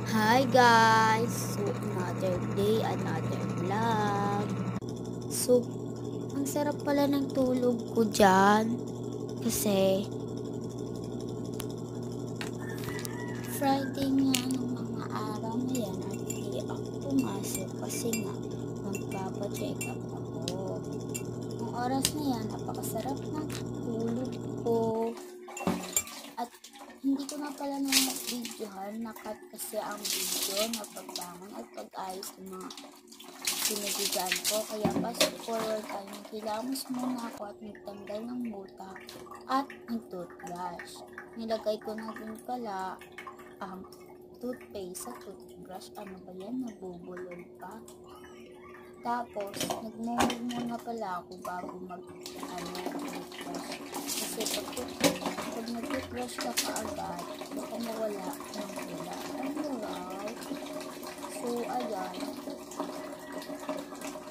Hi guys! So, another day, another vlog. So, ang sarap pala ng tulog ko dyan. Kasi, Friday nga ng mga araw na yan at hindi ako pumasok kasi nga magpapacheck up ako. Ang oras na yan, napakasarap ng tulog ko. At hindi ko na pala nang videohan, nakat kasi ang video na pagbangon at pag-ayos ng mga sinagigan ko. Kaya fast forward tayo, kilamos muna ako at nagtanggal ng muta at nag-toothbrush. Nilagay ko na din pala ang toothpaste sa toothbrush. Ano ba yan? Nabubulol pa. Tapos, nagmumog muna pala ako bago mag-toothbrush. Kasi pag nag-toothbrush ka kaagad, baka mawala ng wala. Ano raw? So, ayan.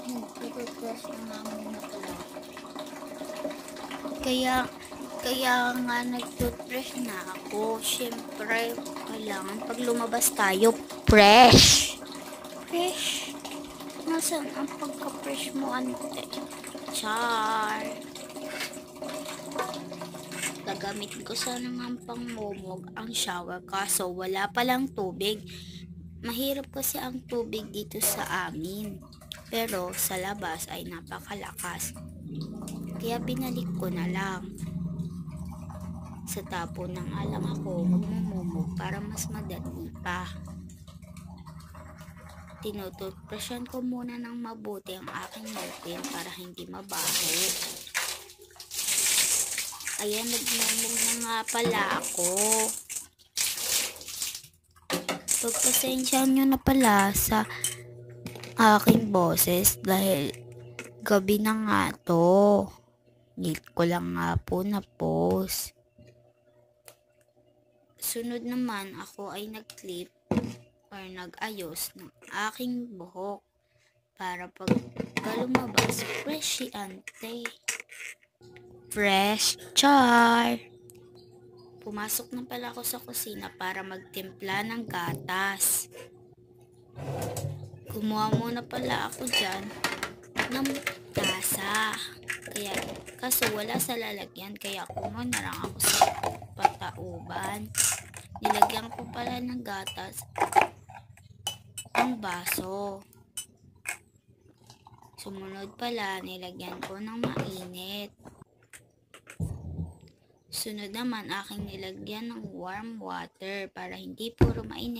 Nag-toothbrush na namin na pala. Kaya nga nag-toothbrush na ako. Siyempre, kailangan pag lumabas tayo, fresh. Fresh. Nasaan ang pagka-fresh mo, ante? Char. Gagamitin ko sana ng pangmumog ang shower kaso wala palang tubig. Mahirap kasi ang tubig dito sa amin. Pero sa labas ay napakalakas. Kaya binalik ko na lang. Sa tapo na nga lang ako magmumumog para mas madali pa. Tinututbrushan ko muna ng mabuti ang aking ngipin para hindi mabaho. Ayan, nagmumog na nga pala ako. Pagpasensya nyo na pala sa aking boses dahil gabi na nga to. Need ko lang nga po na post. Sunod naman ako ay nag-clip or nag-ayos ng aking buhok para pag lumabas fresh ante. Fresh char. Pumasok na pala ako sa kusina para magtimpla ng gatas. Kumuha muna pala ako dyan ng tasa. Kaso wala sa lalagyan kaya kumuha na lang ako sa patauban. Nilagyan ko pala ng gatas ang baso. Sumunod pala, nilagyan ko ng mainit. Sunod naman, aking nilagyan ng warm water para hindi puro mainit